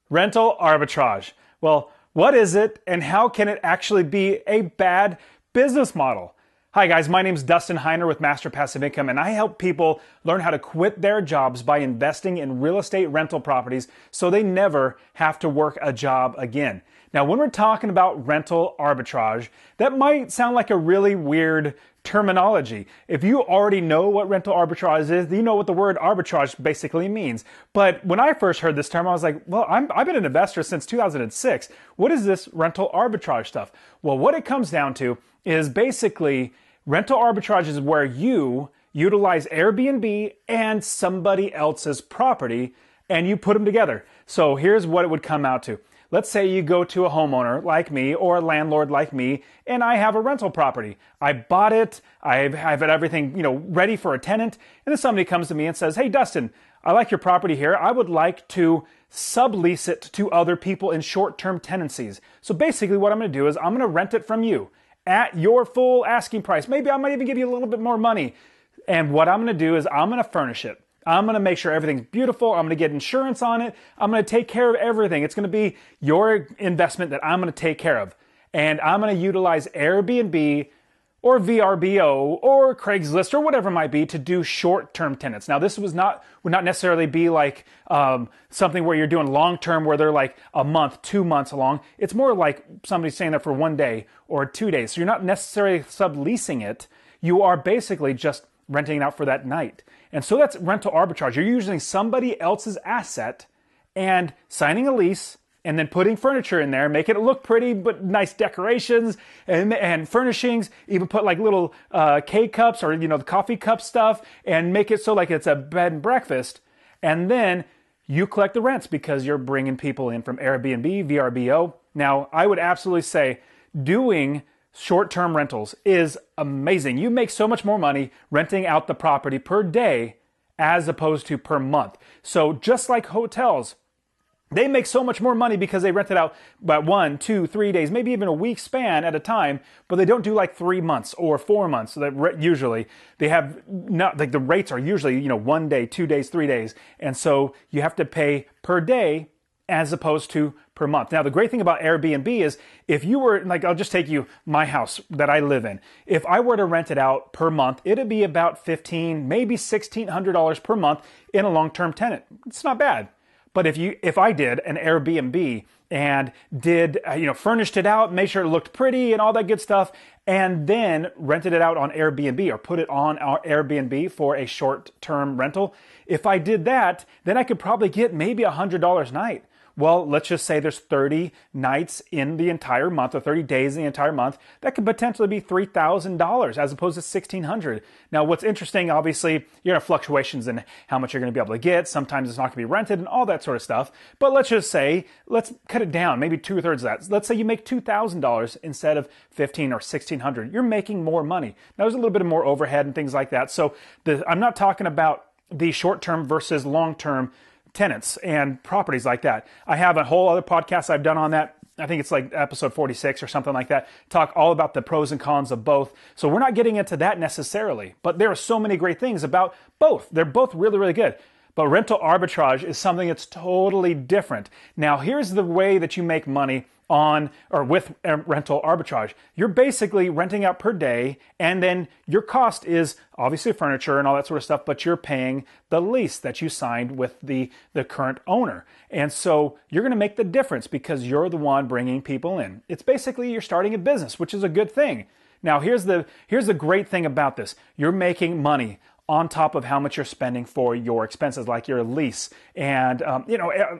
Rental arbitrage. Well, what is it and how can it actually be a bad business model? Hi guys, my name is Dustin with Master Passive Income, and I help people learn how to quit their jobs by investing in real estate rental properties so they never have to work a job again. Now, when we're talking about rental arbitrage, that might sound like a really weird terminology. If you already know what rental arbitrage is, you know what the word arbitrage basically means. But when I first heard this term, I was like, well, I've been an investor since 2006. What is this rental arbitrage stuff? Well, what it comes down to is basically rental arbitrage is where you utilize Airbnb and somebody else's property and you put them together. So here's what it would come out to. Let's say you go to a homeowner like me or a landlord like me, and I have a rental property. I bought it, I've everything, ready for a tenant, and then somebody comes to me and says, "Hey Dustin, I like your property here. I would like to sublease it to other people in short-term tenancies." So basically what I'm going to do is I'm going to rent it from you at your full asking price. Maybe I might even give you a little bit more money. And what I'm going to do is I'm going to furnish it. I'm going to make sure everything's beautiful. I'm going to get insurance on it. I'm going to take care of everything. It's going to be your investment that I'm going to take care of. And I'm going to utilize Airbnb or VRBO or Craigslist or whatever it might be to do short-term tenants. Now, this would not necessarily be like something where you're doing long-term where they're like a month, 2 months long. It's more like somebody staying there for 1 day or 2 days. So you're not necessarily subleasing it. You are basically just renting it out for that night. And so that's rental arbitrage. You're using somebody else's asset and signing a lease and then putting furniture in there, making it look pretty, but nice decorations and furnishings, even put like little K-cups or, the coffee cup stuff and make it so like it's a bed and breakfast. And then you collect the rents because you're bringing people in from Airbnb, VRBO. Now, I would absolutely say doing short-term rentals is amazing. You make so much more money renting out the property per day as opposed to per month. So just like hotels, they make so much more money because they rent it out about 1, 2, 3 days, maybe even a week span at a time, but they don't do like 3 months or 4 months. So that usually they have not like the rates are usually, 1 day, 2 days, 3 days. And so you have to pay per day as opposed to per month. Now, the great thing about Airbnb is if you were, like, I'll just take you my house that I live in. If I were to rent it out per month, it'd be about $1,500, maybe $1,600 per month in a long-term tenant. It's not bad. But if I did an Airbnb and did, furnished it out, made sure it looked pretty and all that good stuff, and then rented it out on Airbnb or put it on our Airbnb for a short-term rental, if I did that, then I could probably get maybe $100 a night. Well, let's just say there's 30 nights in the entire month or 30 days in the entire month. That could potentially be $3,000 as opposed to $1,600. Now, what's interesting, obviously, you're going to have fluctuations in how much you're going to be able to get. Sometimes it's not going to be rented and all that sort of stuff. But let's just say, let's cut it down, maybe 2/3 of that. Let's say you make $2,000 instead of $1,500 or $1,600. You're making more money. Now, there's a little bit more overhead and things like that. So I'm not talking about the short-term versus long-term tenants and properties like that. I have a whole other podcast I've done on that. I think it's like episode 46 or something like that. Talk all about the pros and cons of both. So we're not getting into that necessarily, but there are so many great things about both. They're both really, really good. But rental arbitrage is something that's totally different. Now, here's the way that you make money on or with rental arbitrage. You're basically renting out per day, and then your cost is obviously furniture and all that sort of stuff, but you're paying the lease that you signed with the current owner. And so you're going to make the difference because you're the one bringing people in. It's basically you're starting a business, which is a good thing. Now, here's the great thing about this. You're making money on top of how much you're spending for your expenses, like your lease and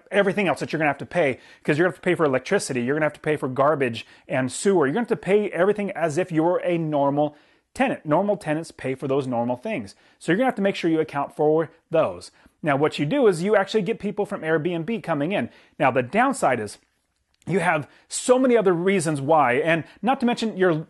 everything else that you're going to have to pay, because you're going to have to pay for electricity, you're going to have to pay for garbage and sewer. You're going to have to pay everything as if you were a normal tenant. Normal tenants pay for those normal things. So you're going to have to make sure you account for those. Now, what you do is you actually get people from Airbnb coming in. Now, the downside is you have so many other reasons why, and not to mention you're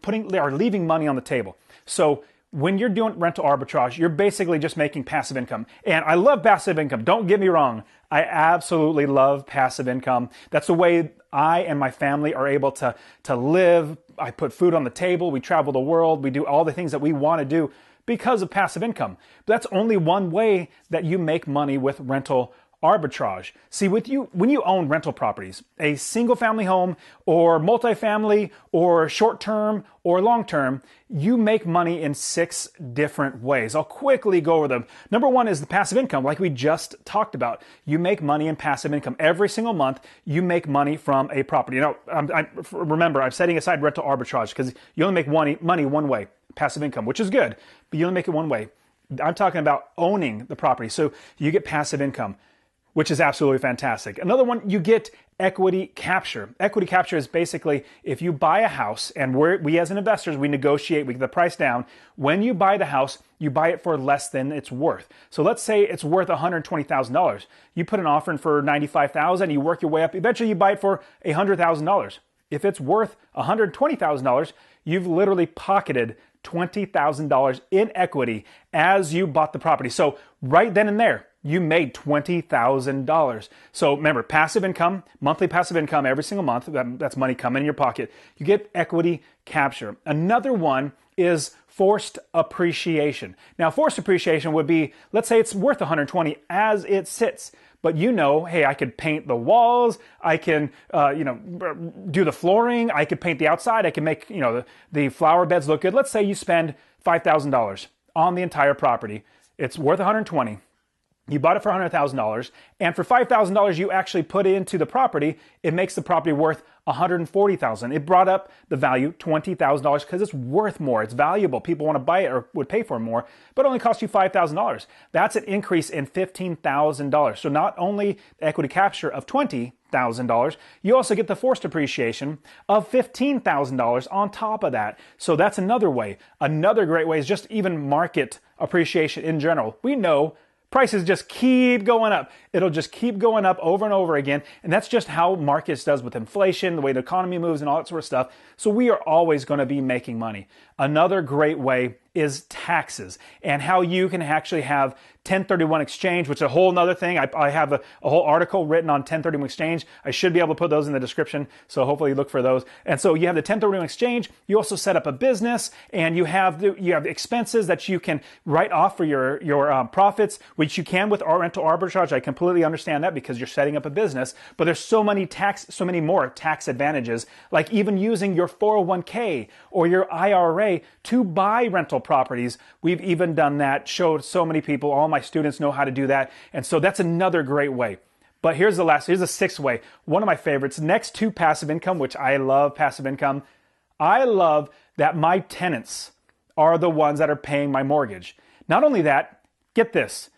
leaving money on the table. So when you're doing rental arbitrage, you're basically just making passive income. And I love passive income. Don't get me wrong. I absolutely love passive income. That's the way I and my family are able to live. I put food on the table. We travel the world. We do all the things that we want to do because of passive income. But that's only one way that you make money with rental arbitrage. See, when you own rental properties, a single family home or multifamily or short term or long term, you make money in 6 different ways. I'll quickly go over them. Number 1 is the passive income, like we just talked about. You make money in passive income. Every single month, you make money from a property. Now, remember, I'm setting aside rental arbitrage because you only make money one way, passive income, which is good, but you only make it one way. I'm talking about owning the property. So you get passive income, which is absolutely fantastic. Another one, you get equity capture. Equity capture is basically if you buy a house, and we as investors, we negotiate, we get the price down. When you buy the house, you buy it for less than it's worth. So let's say it's worth $120,000. You put an offer in for $95,000, you work your way up. Eventually you buy it for $100,000. If it's worth $120,000, you've literally pocketed $20,000 in equity as you bought the property. So right then and there, you made $20,000. So remember, passive income, monthly passive income every single month, that's money coming in your pocket. You get equity capture. Another one is forced appreciation. Now, forced appreciation would be, let's say it's worth $120 as it sits. But you know, hey, I could paint the walls, I can, do the flooring, I could paint the outside, I can make, the flower beds look good. Let's say you spend $5,000 on the entire property. It's worth $120. You bought it for $100,000, and for $5,000 you actually put into the property, it makes the property worth $140,000. It brought up the value $20,000 because it's worth more. It's valuable. People want to buy it or would pay for it more, but it only cost you $5,000. That's an increase in $15,000. So not only the equity capture of $20,000, you also get the forced appreciation of $15,000 on top of that. So that's another way. Another great way is just even market appreciation in general. We know prices just keep going up. It'll just keep going up over and over again. And that's just how markets does with inflation, the way the economy moves and all that sort of stuff. So we are always going to be making money. Another great way is taxes and how you can actually have 1031 exchange, which is a whole nother thing. I have a whole article written on 1031 exchange. I should be able to put those in the description. So hopefully you look for those. And so you have the 1031 exchange. You also set up a business and you have expenses that you can write off for your profits, which you can with rental arbitrage. I completely understand that because you're setting up a business, but there's so many more tax advantages, like even using your 401k or your IRA to buy rental properties. We've even done that, showed so many people. All my students know how to do that. And so that's another great way. But here's the 6th way. One of my favorites, next to passive income, which I love passive income. I love that my tenants are the ones that are paying my mortgage. Not only that, get this,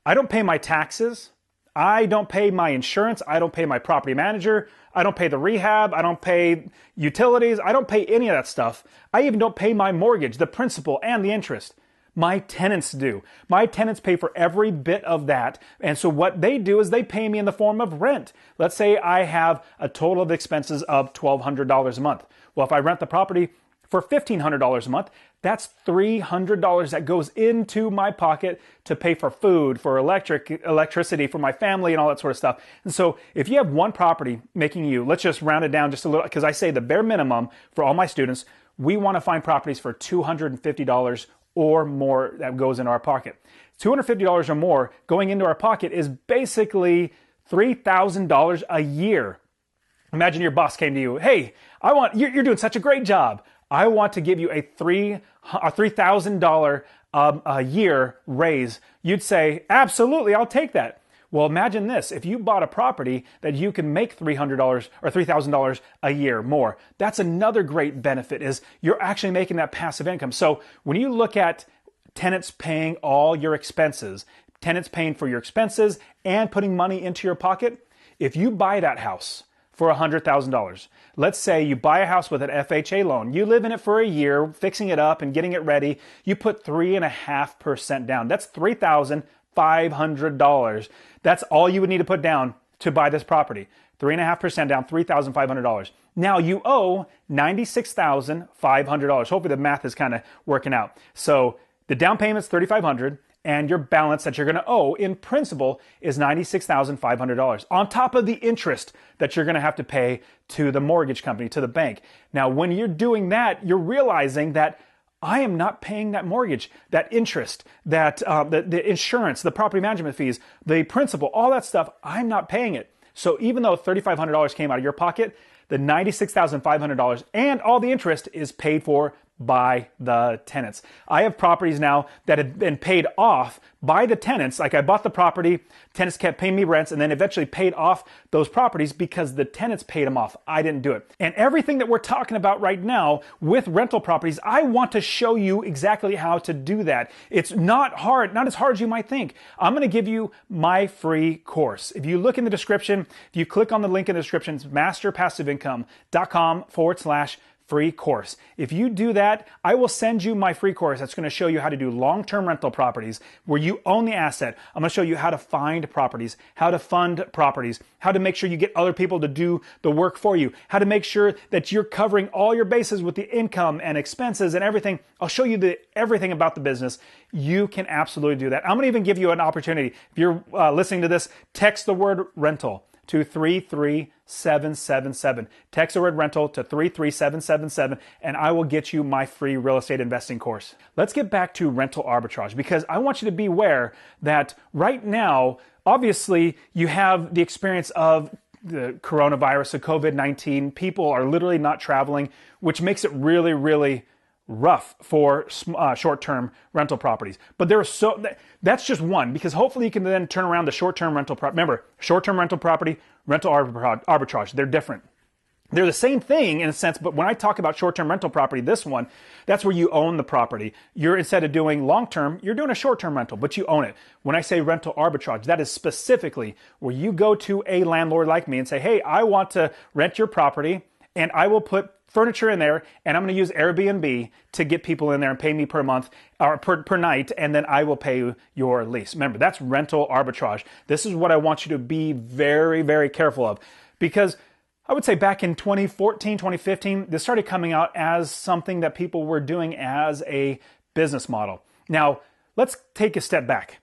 I don't pay my taxes. I don't pay my insurance. I don't pay my property manager. I don't pay the rehab. I don't pay utilities. I don't pay any of that stuff. I even don't pay my mortgage, the principal and the interest. My tenants do. My tenants pay for every bit of that. And so what they do is they pay me in the form of rent. Let's say I have a total of expenses of $1,200 a month. Well, if I rent the property for $1,500 a month, that's $300 that goes into my pocket to pay for food, for electricity, for my family and all that sort of stuff. And so if you have one property making you, let's just round it down just a little, because I say the bare minimum for all my students, we want to find properties for $250 or more that goes in our pocket. $250 or more going into our pocket is basically $3,000 a year. Imagine your boss came to you, hey, you're doing such a great job. I want to give you a $3,000 a year raise. You'd say, absolutely, I'll take that. Well, imagine this. If you bought a property that you can make $300 or $3,000 a year more, that's another great benefit is you're actually making that passive income. So when you look at tenants paying all your expenses, tenants paying for your expenses and putting money into your pocket, if you buy that house for $100,000, let's say you buy a house with an FHA loan, you live in it for a year, fixing it up and getting it ready, you put 3.5% down. That's $3,500. That's all you would need to put down to buy this property. 3.5% down, $3,500. Now you owe $96,500. Hopefully the math is kind of working out. So the down payment's $3,500 and your balance that you're going to owe in principal is $96,500 on top of the interest that you're going to have to pay to the mortgage company, to the bank. Now, when you're doing that, you're realizing that I am not paying that mortgage, that interest, that the insurance, the property management fees, the principal, all that stuff. I'm not paying it. So even though $3,500 came out of your pocket, the $96,500 and all the interest is paid for by the tenants. I have properties now that have been paid off by the tenants. Like I bought the property, tenants kept paying me rents, and then eventually paid off those properties because the tenants paid them off. I didn't do it. And everything that we're talking about right now with rental properties, I want to show you exactly how to do that. It's not hard, not as hard as you might think. I'm going to give you my free course. If you look in the description, if you click on the link in the description, it's masterpassiveincome.com/free course. If you do that, I will send you my free course that's going to show you how to do long-term rental properties where you own the asset. I'm going to show you how to find properties, how to fund properties, how to make sure you get other people to do the work for you, how to make sure that you're covering all your bases with the income and expenses and everything. I'll show you everything about the business. You can absolutely do that. I'm going to even give you an opportunity. If you're listening to this, text the word rental to 33777. Text the word rental to 33777, and I will get you my free real estate investing course. Let's get back to rental arbitrage, because I want you to be aware that right now, obviously, you have the experience of the coronavirus, the COVID-19. People are literally not traveling, which makes it really, really rough for short-term rental properties. But that's just one, because hopefully you can then turn around the short-term rental property. Remember, short-term rental property, rental arbitrage, they're different. They're the same thing in a sense, but when I talk about short-term rental property, this one, that's where you own the property. Instead of doing long-term, you're doing a short-term rental, but you own it. When I say rental arbitrage, that is specifically where you go to a landlord like me and say, hey, I want to rent your property, and I will put furniture in there, and I'm going to use Airbnb to get people in there and pay me per month or per night, and then I will pay you your lease. Remember, that's rental arbitrage. This is what I want you to be very, very careful of, because I would say back in 2014, 2015, this started coming out as something that people were doing as a business model. Now, let's take a step back.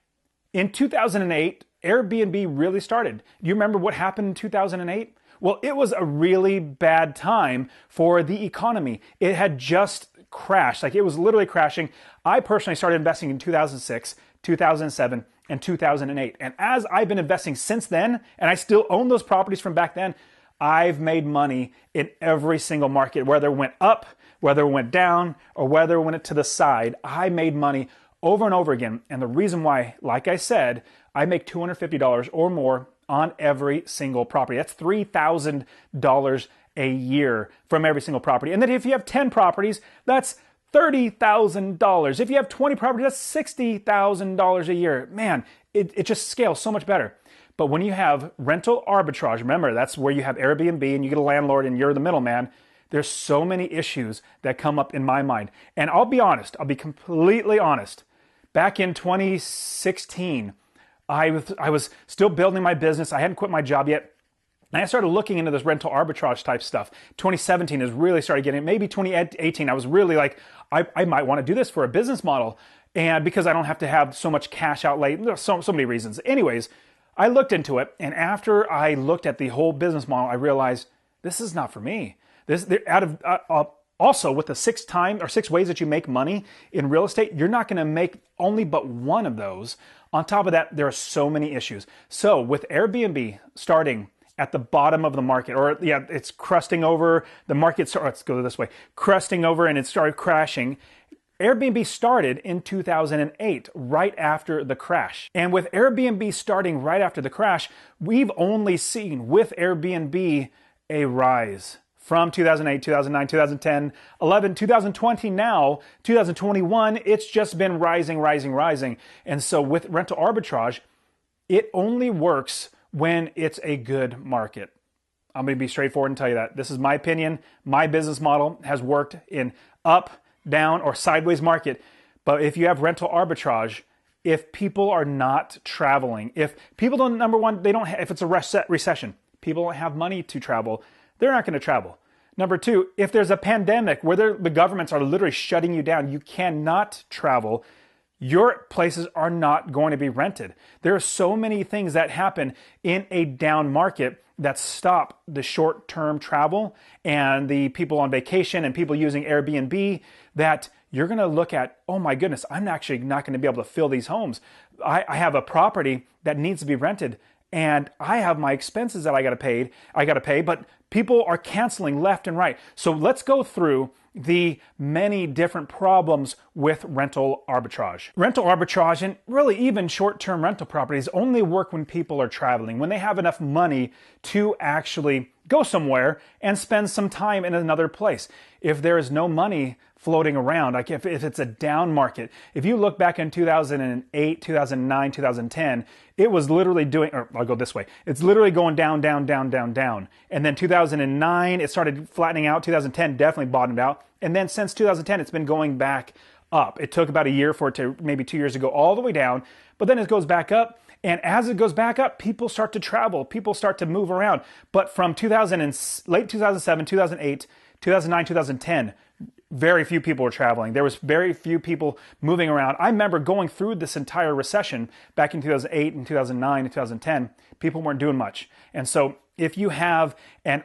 In 2008, Airbnb really started. Do you remember what happened in 2008? Well, it was a really bad time for the economy. It had just crashed. Like, it was literally crashing. I personally started investing in 2006, 2007, and 2008. And as I've been investing since then, and I still own those properties from back then, I've made money in every single market, whether it went up, whether it went down, or whether it went to the side. I made money over and over again. And the reason why, like I said, I make $250 or more on every single property. That's $3,000 a year from every single property. And then if you have 10 properties, that's $30,000. If you have 20 properties, that's $60,000 a year. Man, it just scales so much better. But when you have rental arbitrage, remember, that's where you have Airbnb and you get a landlord and you're the middleman. There's so many issues that come up in my mind. And I'll be honest, I'll be completely honest. Back in 2016, I was still building my business. I hadn't quit my job yet. And I started looking into this rental arbitrage type stuff. 2017 is really started getting it. Maybe 2018, I was really like, I might want to do this for a business model. And because I don't have to have so much cash outlay, there's so many reasons. Anyways, I looked into it. And after I looked at the whole business model, I realized this is not for me. Also, with the 6 ways that you make money in real estate, you're not going to make only but one of those. On top of that, there are so many issues. So with Airbnb starting at the bottom of the market, it's crusting over the market. Let's go this way, crusting over, and it started crashing. Airbnb started in 2008, right after the crash. And with Airbnb starting right after the crash, we've only seen with Airbnb a rise. From 2008, 2009, 2010, 11, 2020 now, 2021, it's just been rising, rising, rising. And so with rental arbitrage, it only works when it's a good market. I'm going to be straightforward and tell you that. This is my opinion. My business model has worked in up, down, or sideways market. But if you have rental arbitrage, if people are not traveling, if people don't, number one, if it's a recession, people don't have money to travel, they're not going to travel. Number two, if there's a pandemic where the governments are literally shutting you down, you cannot travel, your places are not going to be rented. There are so many things that happen in a down market that stop the short-term travel and the people on vacation and people using Airbnb that you're going to look at, oh my goodness, I'm actually not going to be able to fill these homes. I have a property that needs to be rented and I have my expenses that I got to pay, but people are canceling left and right. So let's go through the many different problems with rental arbitrage. Rental arbitrage and really even short-term rental properties only work when people are traveling, when they have enough money to actually go somewhere and spend some time in another place. If there is no money floating around, like if it's a down market, if you look back in 2008, 2009, 2010, it was literally doing, or I'll go this way, it's literally going down, down, down, down, down. And then 2009, it started flattening out. 2010 definitely bottomed out. And then since 2010, it's been going back up. It took about a year for it to, maybe 2 years to go all the way down, but then it goes back up. And as it goes back up, people start to travel, people start to move around. But from late 2007, 2008, 2009, 2010, very few people were traveling. There was very few people moving around. I remember going through this entire recession back in 2008 and 2009 and 2010, people weren't doing much. And so if you have a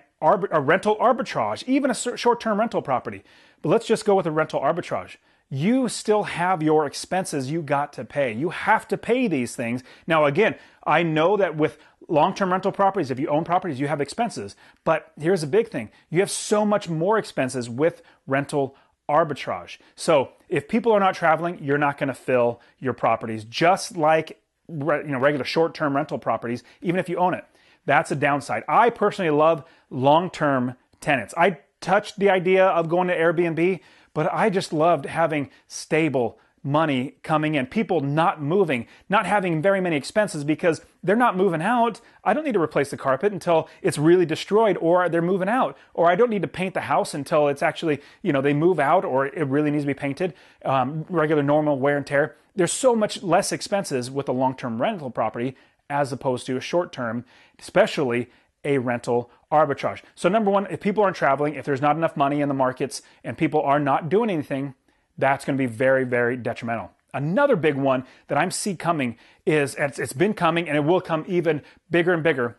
rental arbitrage, even a short-term rental property, but let's just go with a rental arbitrage. You still have your expenses you got to pay. You have to pay these things. Now, again, I know that with long-term rental properties, if you own properties, you have expenses. But here's a big thing. You have so much more expenses with rental arbitrage. So if people are not traveling, you're not going to fill your properties, just like regular short-term rental properties, even if you own it. That's a downside. I personally love long-term tenants. I touched the idea of going to Airbnb, but I just loved having stable money coming in, people not moving, not having very many expenses because they're not moving out. I don't need to replace the carpet until it's really destroyed or they're moving out. Or I don't need to paint the house until it's actually, they move out or it really needs to be painted. Regular, normal wear and tear. There's so much less expenses with a long-term rental property as opposed to a short-term, especially a rental arbitrage. So number one, if people aren't traveling, if there's not enough money in the markets and people are not doing anything, that's going to be very, very detrimental. Another big one that I'm seeing coming is, it's been coming and it will come even bigger and bigger,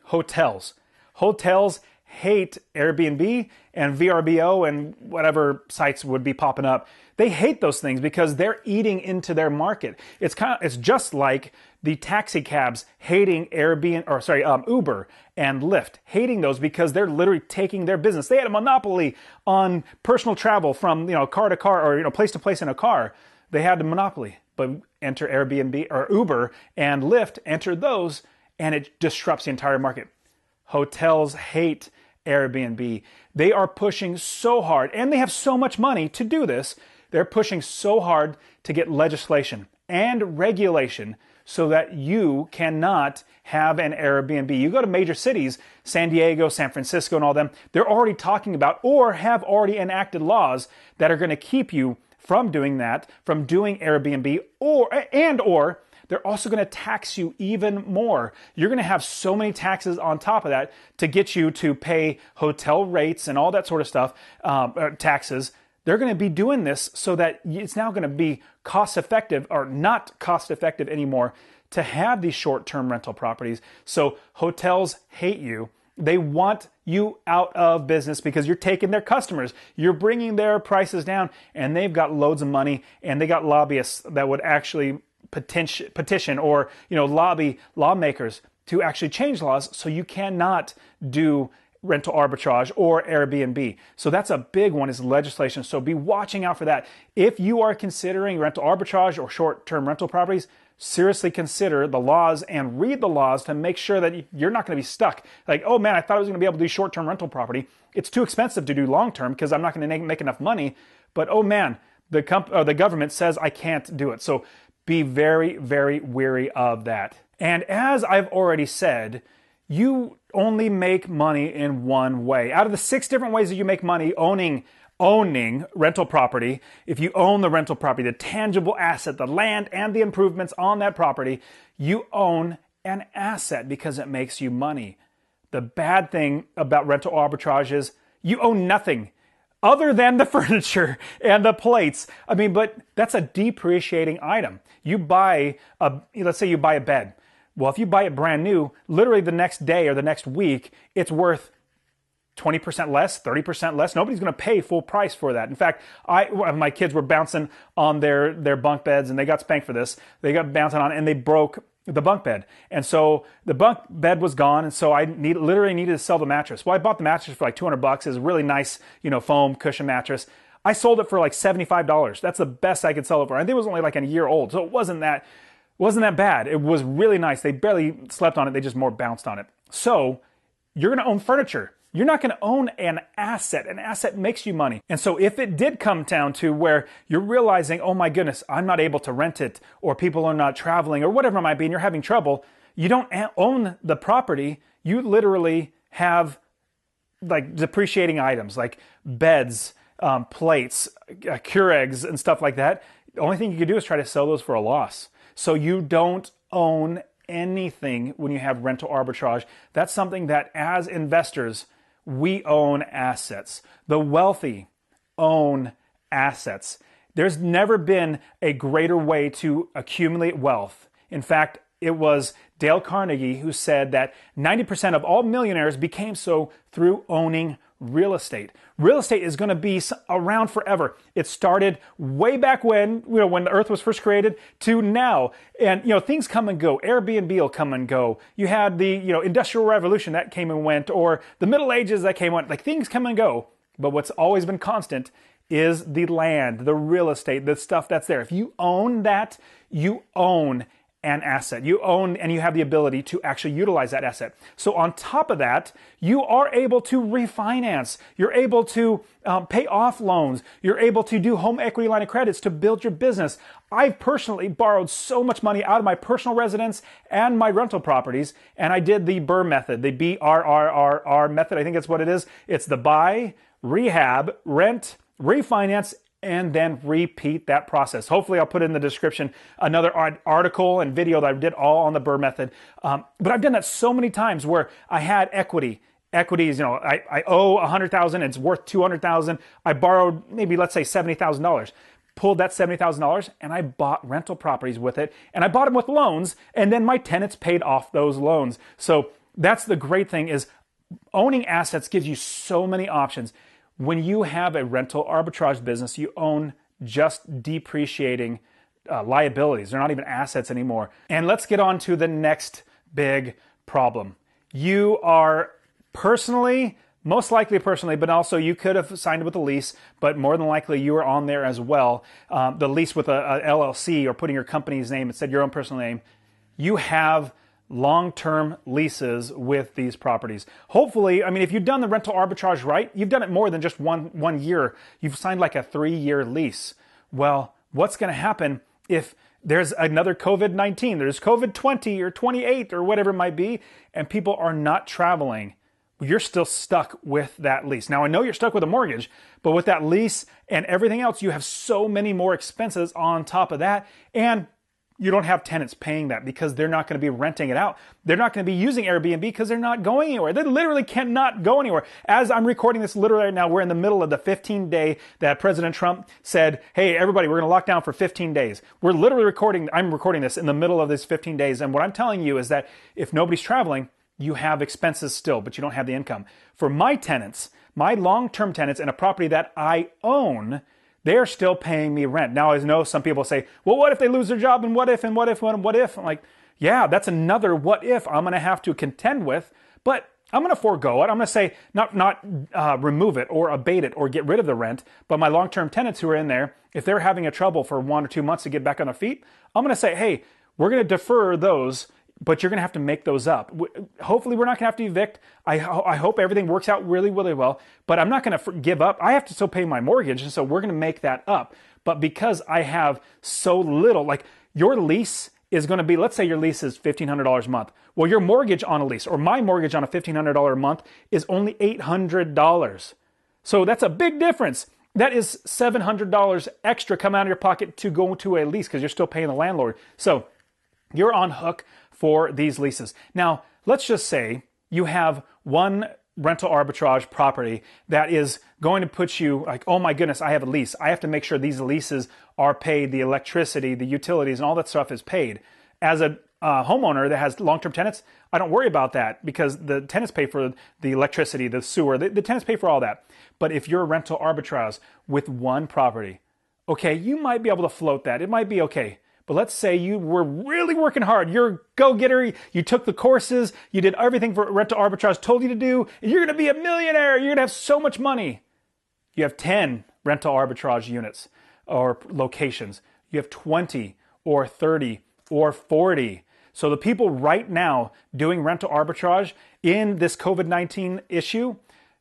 hotels. Hotels hate Airbnb and VRBO and whatever sites would be popping up. They hate those things because they're eating into their market. It's just like the taxi cabs hating Uber and Lyft, hating those because they're literally taking their business. They had a monopoly on personal travel from car to car or place to place in a car. They had a monopoly. But enter Airbnb or Uber and Lyft, enter those, and it disrupts the entire market. Hotels hate Airbnb. They are pushing so hard, and they have so much money to do this. They're pushing so hard to get legislation and regulation so that you cannot have an Airbnb. You go to major cities, San Diego, San Francisco, and all them, they're already talking about or have already enacted laws that are going to keep you from doing that, from doing Airbnb, or they're also going to tax you even more. You're going to have so many taxes on top of that to get you to pay hotel rates and all that sort of stuff, taxes. They're going to be doing this so that it's now going to be cost effective or not cost effective anymore to have these short-term rental properties. So hotels hate you. They want you out of business because you're taking their customers. You're bringing their prices down, and they've got loads of money, and they got lobbyists that would actually petition or lobby lawmakers to actually change laws so you cannot do rental arbitrage or Airbnb. So that's a big one, is legislation. So be watching out for that. If you are considering rental arbitrage or short-term rental properties, seriously consider the laws and read the laws to make sure that you're not going to be stuck. Like, oh man, I thought I was going to be able to do short-term rental property. It's too expensive to do long-term because I'm not going to make enough money. But oh man, the government says I can't do it. So be very, very wary of that. And as I've already said, you only make money in one way. Out of the 6 different ways that you make money owning rental property, if you own the rental property, the tangible asset, the land and the improvements on that property, you own an asset because it makes you money. The bad thing about rental arbitrage is you own nothing. other than the furniture and the plates. I mean, but that's a depreciating item. Let's say you buy a bed. Well, if you buy it brand new, literally the next day or the next week, it's worth 20% less, 30% less. Nobody's going to pay full price for that. In fact, my kids were bouncing on their bunk beds, and they got spanked for this. They got bouncing on it, and they broke the bunk bed. And so the bunk bed was gone, and so I literally needed to sell the mattress. Well, I bought the mattress for like $200. It's a really nice, foam cushion mattress. I sold it for like $75. That's the best I could sell it for. I think it was only like a year old, so it wasn't that bad. It was really nice. They barely slept on it. They just more bounced on it. So you're going to own furniture. You're not going to own an asset. An asset makes you money. And so if it did come down to where you're realizing, oh my goodness, I'm not able to rent it, or people are not traveling, or whatever it might be, and you're having trouble, you don't own the property. You literally have like depreciating items like beds, plates, Keurigs, and stuff like that. The only thing you can do is try to sell those for a loss. So you don't own anything when you have rental arbitrage. That's something that as investors, we own assets. The wealthy own assets. There's never been a greater way to accumulate wealth. In fact, it was Dale Carnegie who said that 90% of all millionaires became so through owning real estate. Real estate is going to be around forever. It started way back when the earth was first created to now. And, things come and go. Airbnb will come and go. You had the, Industrial Revolution that came and went, or the Middle Ages that came and went. Like, things come and go. But what's always been constant is the land, the real estate, the stuff that's there. If you own that, you own an asset. You own and you have the ability to actually utilize that asset. So on top of that, you are able to refinance. You're able to pay off loans. You're able to do home equity line of credits to build your business. I've personally borrowed so much money out of my personal residence and my rental properties, and I did the BRRRR method, the BRRRR method. I think that's what it is. It's the buy, rehab, rent, refinance, and then repeat that process. Hopefully I'll put in the description another article and video that I did all on the BRRRR method. But I've done that so many times where I had equity. Equities, I owe $100,000, it's worth $200,000. I borrowed maybe, let's say, $70,000. Pulled that $70,000 and I bought rental properties with it. And I bought them with loans, and then my tenants paid off those loans. So that's the great thing, is owning assets gives you so many options. When you have a rental arbitrage business, you own just depreciating liabilities. They're not even assets anymore. And let's get on to the next big problem. You are most likely personally, but also you could have signed with a lease, but more than likely you are on there as well. The lease with a LLC, or putting your company's name instead of your own personal name. You have long-term leases with these properties. Hopefully, if you've done the rental arbitrage right, you've done it more than just one year. You've signed like a 3-year lease. Well, what's going to happen if there's another COVID-19, there's COVID-20 or 28 or whatever it might be, and people are not traveling? You're still stuck with that lease. Now, I know you're stuck with a mortgage, but with that lease and everything else, you have so many more expenses on top of that, and you don't have tenants paying that because they're not going to be renting it out. They're not going to be using Airbnb because they're not going anywhere. They literally cannot go anywhere. As I'm recording this literally right now, we're in the middle of the 15-day that President Trump said, hey, everybody, we're going to lock down for 15 days. I'm recording this in the middle of this 15 days. And what I'm telling you is that if nobody's traveling, you have expenses still, but you don't have the income. For my tenants, my long-term tenants in a property that I own, they're still paying me rent. Now, I know some people say, well, what if they lose their job, and what if, and what if, and what if? I'm like, yeah, that's another what if I'm going to have to contend with, but I'm going to forego it. I'm going to say not remove it or abate it or get rid of the rent, but my long-term tenants who are in there, if they're having a trouble for 1 or 2 months to get back on their feet, I'm going to say, hey, we're going to defer those, but you're going to have to make those up. Hopefully, we're not going to have to evict. I hope everything works out really, really well, but I'm not going to give up. I have to still pay my mortgage, and so we're going to make that up. But because I have so little, like your lease is going to be, let's say your lease is $1,500 a month. Well, your mortgage on a lease, or my mortgage on a $1,500 a month, is only $800. So that's a big difference. That is $700 extra come out of your pocket to go to a lease because you're still paying the landlord. So you're on hook for these leases. Now, let's just say you have one rental arbitrage property that is going to put you like, oh my goodness, I have a lease. I have to make sure these leases are paid, the electricity, the utilities, and all that stuff is paid. As a homeowner that has long-term tenants, I don't worry about that because the tenants pay for the electricity, the sewer, the tenants pay for all that. But if you're a rental arbitrage with one property, okay, you might be able to float that. It might be okay. But let's say you were really working hard. You're a go-getter. You took the courses. You did everything for rental arbitrage told you to do. And you're going to be a millionaire. You're going to have so much money. You have 10 rental arbitrage units or locations. You have 20 or 30 or 40. So the people right now doing rental arbitrage in this COVID-19 issue,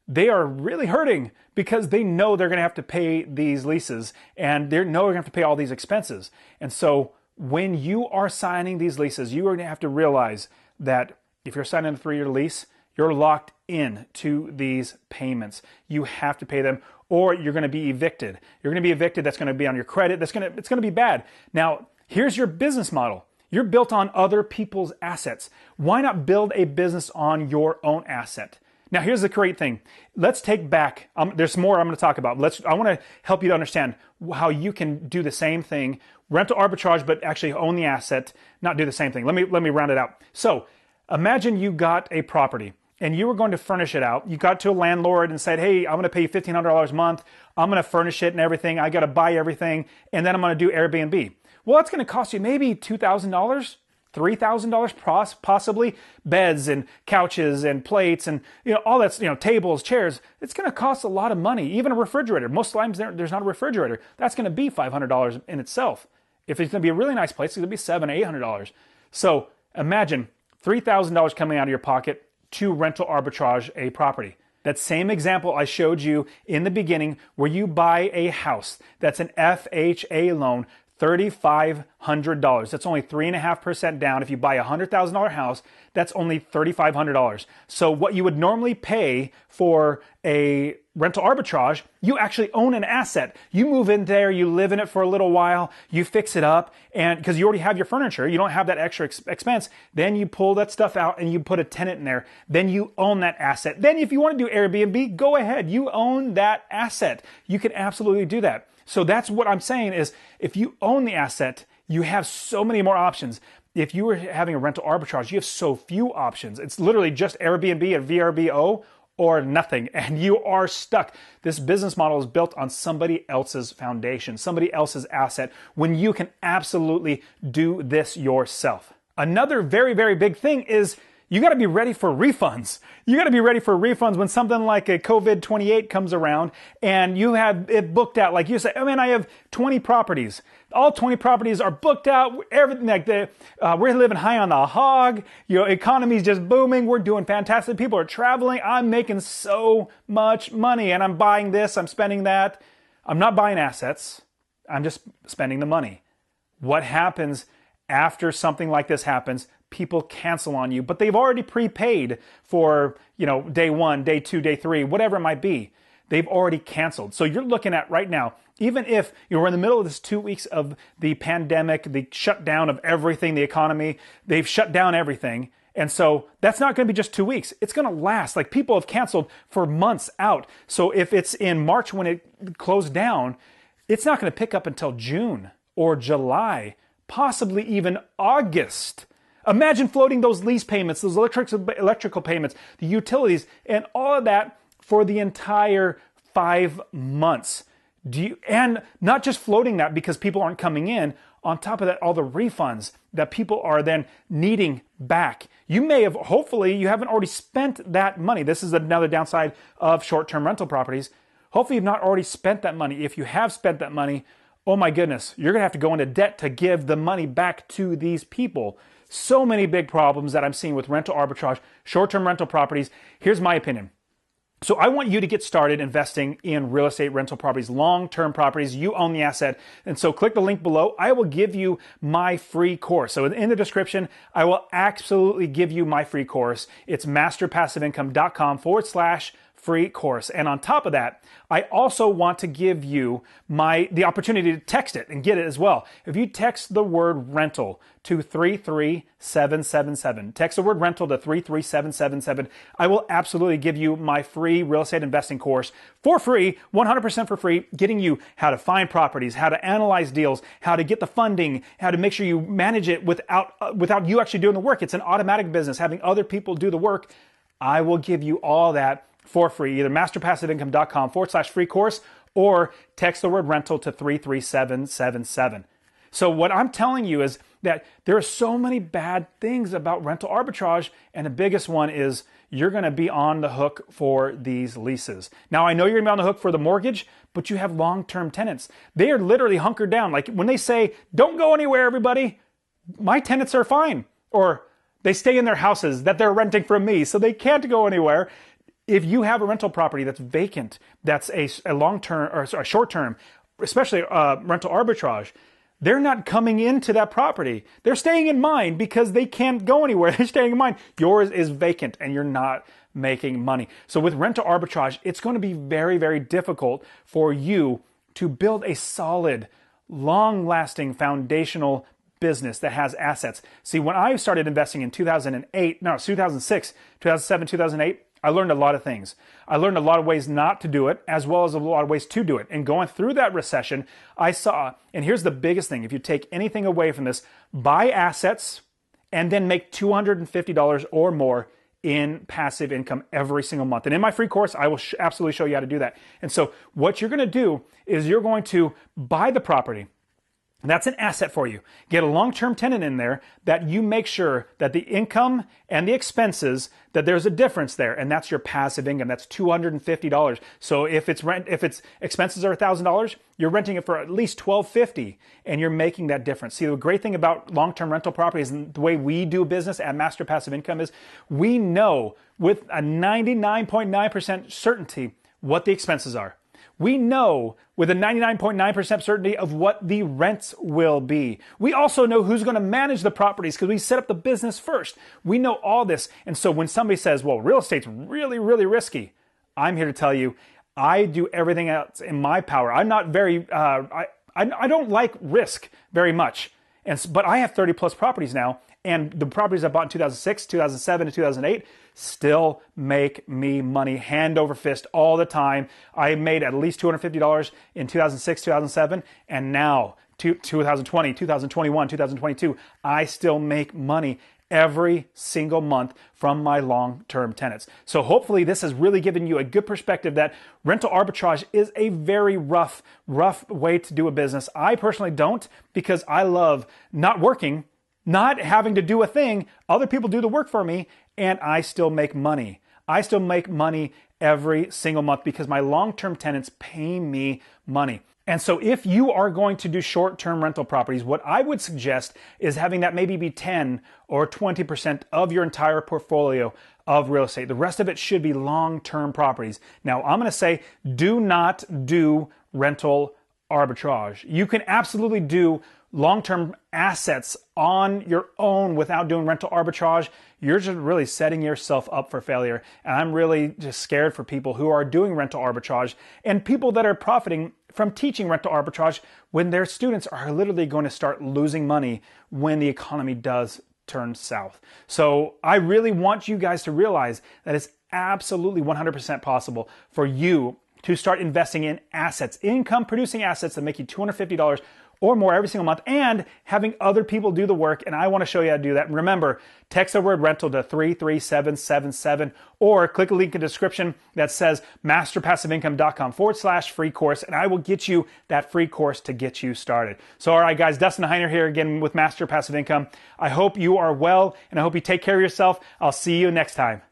they are really hurting because they know they're going to have to pay these leases and they know they're going to have to pay all these expenses. And so when you are signing these leases, you are going to have to realize that if you're signing a 3-year lease, you're locked in to these payments. You have to pay them or you're going to be evicted. You're going to be evicted. That's going to be on your credit. It's going to be bad. Now, here's your business model. You're built on other people's assets. Why not build a business on your own asset? Now, here's the great thing. Let's take back, there's more I'm going to talk about. I want to help you to understand how you can do the same thing, rental arbitrage, but actually own the asset, not do the same thing. Let me round it out. So imagine you got a property and you were going to furnish it out. You got to a landlord and said, hey, I'm going to pay you $1,500 a month. I'm going to furnish it and everything. I got to buy everything. And then I'm going to do Airbnb. Well, it's going to cost you maybe $2,000. $3,000 possibly, beds and couches and plates and all that's, tables, chairs. It's going to cost a lot of money. Even a refrigerator. Most times there's not a refrigerator. That's going to be $500 in itself. If it's going to be a really nice place, it's going to be $700, $800. So imagine $3,000 coming out of your pocket to rental arbitrage a property. That same example I showed you in the beginning where you buy a house that's an FHA loan, $3,500. That's only 3.5% down. If you buy a $100,000 house, that's only $3,500. So what you would normally pay for a rental arbitrage, you actually own an asset. You move in there, you live in it for a little while, you fix it up, and because you already have your furniture, you don't have that extra expense. Then you pull that stuff out and you put a tenant in there. Then you own that asset. Then if you want to do Airbnb, go ahead. You own that asset. You can absolutely do that. So that's what I'm saying is if you own the asset, you have so many more options. If you were having a rental arbitrage, you have so few options. It's literally just Airbnb and VRBO or nothing, and you are stuck. This business model is built on somebody else's foundation, somebody else's asset, when you can absolutely do this yourself. Another very, very big thing is you got to be ready for refunds. You got to be ready for refunds when something like a COVID-28 comes around and you have it booked out. Like you say, oh man, I have 20 properties. All 20 properties are booked out. Everything like we're living high on the hog. Economy's just booming. We're doing fantastic. People are traveling. I'm making so much money and I'm buying this. I'm spending that. I'm not buying assets. I'm just spending the money. What happens after something like this happens? People cancel on you, but they've already prepaid for, day 1, day 2, day 3, whatever it might be. They've already canceled. So you're looking at right now, even if you're in the middle of this 2 weeks of the pandemic, the shutdown of everything, the economy, they've shut down everything. And so that's not going to be just 2 weeks. It's going to last. Like people have canceled for months out. So if it's in March when it closed down, it's not going to pick up until June or July, possibly even August. Imagine floating those lease payments, those electrical payments, the utilities, and all of that for the entire 5 months. And not just floating that because people aren't coming in. On top of that, all the refunds that people are then needing back. You may have, hopefully, you haven't already spent that money. This is another downside of short-term rental properties. Hopefully, you've not already spent that money. If you have spent that money, oh my goodness, you're going to have to go into debt to give the money back to these people. So many big problems that I'm seeing with rental arbitrage, short-term rental properties. Here's my opinion. So I want you to get started investing in real estate rental properties, long-term properties. You own the asset. And so click the link below. I will give you my free course. So in the description, I will absolutely give you my free course. It's masterpassiveincome.com/free free course. And on top of that, I also want to give you the opportunity to text it and get it as well. If you text the word rental to 33777, text the word rental to 33777, I will absolutely give you my free real estate investing course for free, 100% for free, getting you how to find properties, how to analyze deals, how to get the funding, how to make sure you manage it without you actually doing the work. It's an automatic business, having other people do the work. I will give you all that for free, either masterpassiveincome.com/free course or text the word rental to 33777. So what I'm telling you is that there are so many bad things about rental arbitrage, and the biggest one is you're going to be on the hook for these leases. Now, I know you're going to be on the hook for the mortgage, but you have long-term tenants. They are literally hunkered down. Like when they say, don't go anywhere, everybody, my tenants are fine. Or they stay in their houses that they're renting from me, so they can't go anywhere. If you have a rental property that's vacant, that's a long-term or a short-term, especially rental arbitrage, they're not coming into that property. They're staying in mine because they can't go anywhere. They're staying in mine. Yours is vacant and you're not making money. So with rental arbitrage, it's going to be very, very difficult for you to build a solid, long-lasting, foundational business that has assets. See, when I started investing in 2006, 2007, 2008, I learned a lot of things. I learned a lot of ways not to do it, as well as a lot of ways to do it. And going through that recession, I saw, and here's the biggest thing, if you take anything away from this, buy assets and then make $250 or more in passive income every single month. And in my free course, I will absolutely show you how to do that. And so what you're going to do is you're going to buy the property. That's an asset for you. Get a long-term tenant in there that you make sure that the income and the expenses, that there's a difference there, and that's your passive income. That's $250. So if its expenses are $1,000, you're renting it for at least $1,250, and you're making that difference. See, the great thing about long-term rental properties and the way we do business at Master Passive Income is we know with a 99.9% certainty what the expenses are. We know with a 99.9% certainty of what the rents will be. We also know who's going to manage the properties because we set up the business first. We know all this. And so when somebody says, well, real estate's really, really risky, I'm here to tell you, I do everything else in my power. I'm not very, I don't like risk very much. But I have 30 plus properties now. And the properties I bought in 2006, 2007, and 2008 still make me money hand over fist all the time. I made at least $250 in 2006, 2007, and now 2020, 2021, 2022, I still make money every single month from my long-term tenants. So hopefully this has really given you a good perspective that rental arbitrage is a very rough way to do a business. I personally don't, because I love not working, not having to do a thing. Other people do the work for me, and I still make money. I still make money every single month because my long-term tenants pay me money. And so if you are going to do short-term rental properties, what I would suggest is having that maybe be 10 or 20% of your entire portfolio of real estate. The rest of it should be long-term properties. Now, I'm going to say do not do rental arbitrage. You can absolutely do long-term assets on your own without doing rental arbitrage. You're just really setting yourself up for failure. And I'm really just scared for people who are doing rental arbitrage and people that are profiting from teaching rental arbitrage when their students are literally going to start losing money when the economy does turn south. So I really want you guys to realize that it's absolutely 100% possible for you to start investing in assets, income-producing assets that make you $250 or more every single month, and having other people do the work. And I want to show you how to do that. And remember, text the word rental to 33777 or click a link in the description that says masterpassiveincome.com/free course, and I will get you that free course to get you started. So, all right, guys, Dustin Heiner here again with Master Passive Income. I hope you are well, and I hope you take care of yourself. I'll see you next time.